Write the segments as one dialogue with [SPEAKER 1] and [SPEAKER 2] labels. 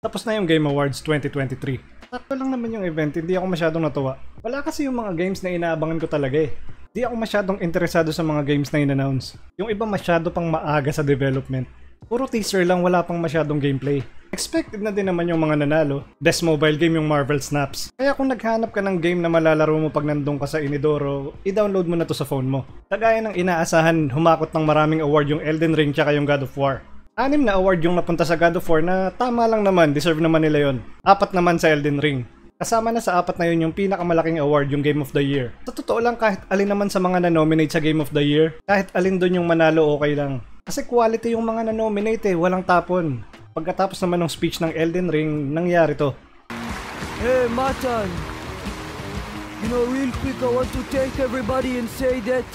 [SPEAKER 1] Tapos na yung Game Awards 2023. Sakto lang naman yung event, hindi ako masyadong natuwa. Wala kasi yung mga games na inaabangan ko talaga eh. Di ako masyadong interesado sa mga games na in-announce. Yung iba masyado pang maaga sa development. Puro teaser lang, wala pang masyadong gameplay. Expected na din naman yung mga nanalo. Best mobile game yung Marvel Snaps. Kaya kung naghanap ka ng game na malalaro mo pag nandun ka sa Inidoro, i-download mo na to sa phone mo. Kagaya ng inaasahan, humakot ng maraming award yung Elden Ring tsaka yung God of War. 6 na award yung napunta sa God of War na tama lang naman, deserve naman nila yon. 4 naman sa Elden Ring. Kasama na sa 4 na yun yung pinakamalaking award, yung Game of the Year. Sa totoo lang, kahit alin naman sa mga na-nominate sa Game of the Year, kahit alin dun yung manalo, okay lang. Kasi quality yung mga na-nominate eh, walang tapon. Pagkatapos naman ng speech ng Elden Ring, nangyari to.
[SPEAKER 2] Hey, Matan! You know, real quick, I want to thank everybody and say that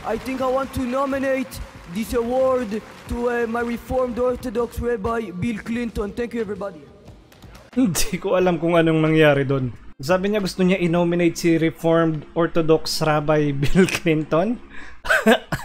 [SPEAKER 2] I think I want to nominate this award to my Reformed Orthodox Rabbi Bill Clinton. Thank you, everybody.
[SPEAKER 1] Hindi ko alam kung anong nangyari doon. Sabi niya gusto niya i-nominate si Reformed Orthodox Rabbi Bill Clinton?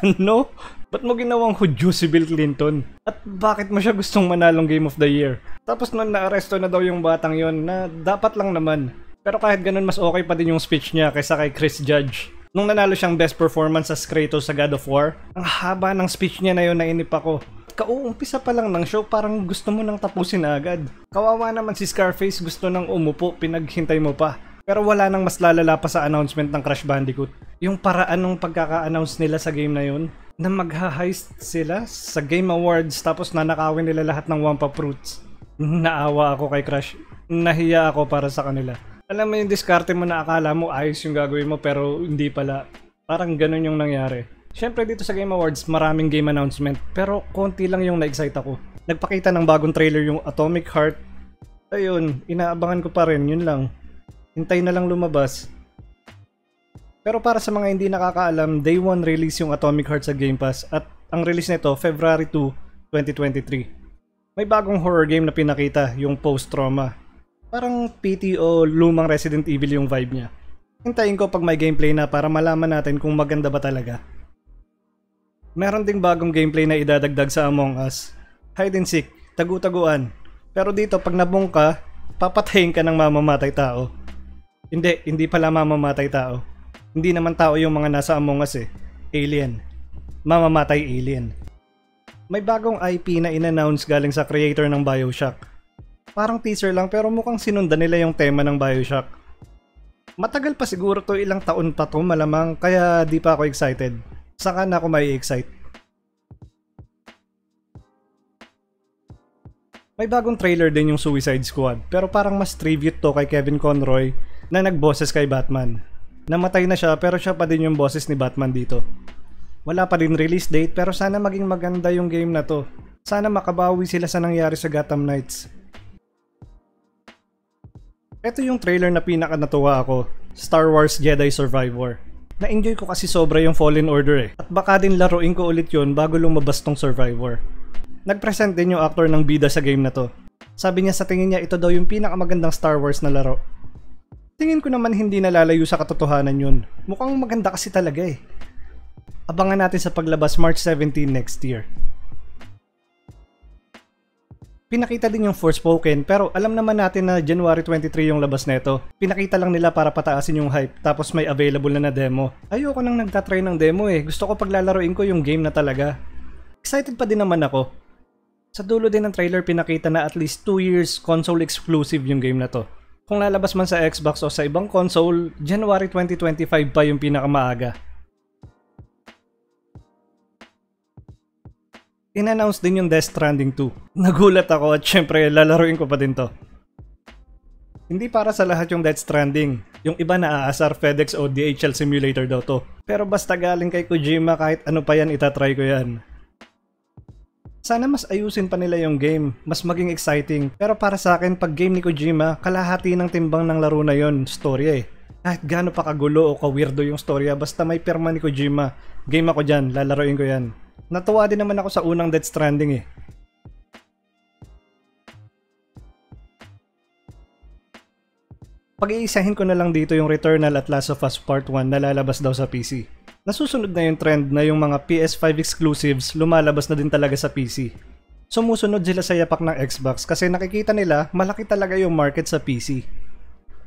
[SPEAKER 1] Ano? Ba't mo ginawang Hudyo si Bill Clinton? At bakit mo siya gustong manalong Game of the Year? Tapos noon na-aresto na daw yung batang yon na dapat lang naman. Pero kahit ganun mas okay pa din yung speech niya kaysa kay Chris Judge. Nung nanalo siyang best performance as Kratos sa God of War, ang haba ng speech niya na yun, nainip ako. Kauumpisa pa lang ng show, parang gusto mo nang tapusin na agad. Kawawa naman si Scarface, gusto nang umupo, pinaghintay mo pa. Pero wala nang mas lalala pa sa announcement ng Crash Bandicoot. Yung paraan ng pagkaka-announce nila sa game na yun, na magha-heist sila sa Game Awards tapos nanakawin nila lahat ng Wampa Fruits. Naawa ako kay Crash. Nahiya ako para sa kanila. Alam mo yung diskarte mo na akala mo ayos yung gagawin mo pero hindi pala. Parang ganun yung nangyari. Siyempre dito sa Game Awards maraming game announcement pero konti lang yung na-excite ako. Nagpakita ng bagong trailer yung Atomic Heart. Ayun, inaabangan ko pa rin, yun lang. Hintay na lang lumabas. Pero para sa mga hindi nakakaalam, Day 1 release yung Atomic Heart sa Game Pass at ang release nito February 2, 2023. May bagong horror game na pinakita, yung Post-Trauma. Parang PT o lumang Resident Evil yung vibe niya. Hintayin ko pag may gameplay na para malaman natin kung maganda ba talaga. Meron ding bagong gameplay na idadagdag sa Among Us. Hide and seek, tagu-taguan. Pero dito pag nabong ka, papatayin ka ng mamamatay tao. Hindi pala mamamatay tao. Hindi naman tao yung mga nasa Among Us eh. Alien. Mamamatay alien. May bagong IP na in-announce galing sa creator ng BioShock. Parang teaser lang pero mukhang sinundan nila yung tema ng BioShock. Matagal pa siguro to, ilang taon pa to malamang, kaya di pa ako excited. Saka na ako may excite. May bagong trailer din yung Suicide Squad pero parang mas tribute to kay Kevin Conroy na nagboses kay Batman. Namatay na siya pero siya pa din yung boses ni Batman dito. Wala pa din release date pero sana maging maganda yung game na to. Sana makabawi sila sa nangyari sa Gotham Knights. Ito yung trailer na pinaka natuwa ako, Star Wars Jedi Survivor. Na-enjoy ko kasi sobra yung Fallen Order eh. At baka din laruin ko ulit yun bago lumabas tong Survivor. Nag-present din yung actor ng bida sa game na to. Sabi niya sa tingin niya ito daw yung pinakamagandang Star Wars na laro. Tingin ko naman hindi nalalayo sa katotohanan yun. Mukhang maganda kasi talaga eh. Abangan natin sa paglabas March 17 next year. Pinakita din yung Forspoken pero alam naman natin na January 23 yung labas neto. Pinakita lang nila para pataasin yung hype tapos may available na demo. Ayoko nang nagtatry ng demo eh. Gusto ko paglalaroin ko yung game na talaga. Excited pa din naman ako. Sa dulo din ng trailer pinakita na at least 2 years console exclusive yung game na to. Kung lalabas man sa Xbox o sa ibang console, January 2025 pa yung pinakamaaga. In-announce din yung Death Stranding 2. Nagulat ako at syempre lalaruin ko pa din to. Hindi para sa lahat yung Death Stranding. Yung iba na aasar FedEx o DHL Simulator daw to. Pero basta galing kay Kojima kahit ano pa yan itatry ko yan. Sana mas ayusin pa nila yung game, mas maging exciting. Pero para sa akin pag game ni Kojima, kalahati ng timbang ng laro na yon, storya eh. Kahit gaano pa kagulo o ka-weirdo yung storya, basta may pirma ni Kojima, game ako dyan, lalaroin ko yan. Natuwa din naman ako sa unang Death Stranding eh. Pag-iisahin ko na lang dito yung Returnal at Last of Us Part 1 na lalabas daw sa PC. Nasusunod na yung trend na yung mga PS5 exclusives lumalabas na din talaga sa PC. sumusunod sila sa yapak ng Xbox kasi nakikita nila malaki talaga yung market sa PC.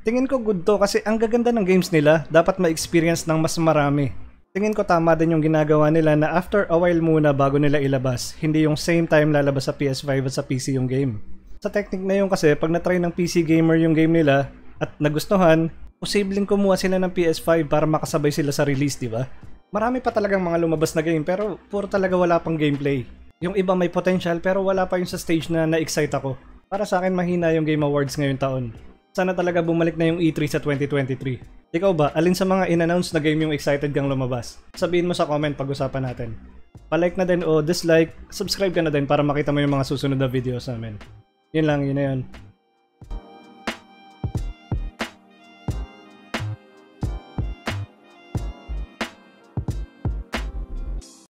[SPEAKER 1] Tingin ko good to kasi ang gaganda ng games nila, dapat ma-experience ng mas marami. Tingin ko tama din yung ginagawa nila na after a while muna bago nila ilabas, hindi yung same time lalabas sa PS5 at sa PC yung game. Sa technique na yun kasi pag na-try ng PC gamer yung game nila at nagustuhan, posibleng kumuha sila ng PS5 para makasabay sila sa release, di ba? Marami pa talagang mga lumabas na game pero puro talaga wala pang gameplay. Yung iba may potential pero wala pa yung sa stage na na-excite ako. Para sa akin mahina yung Game Awards ngayong taon. Sana talaga bumalik na yung E3 sa 2023. Ikaw ba, alin sa mga in-announce na game yung excited kang lumabas? Sabihin mo sa comment pag-usapan natin. Pa-like na din o dislike, subscribe ka na din para makita mo yung mga susunod na videos namin. Yun lang, yun na yun.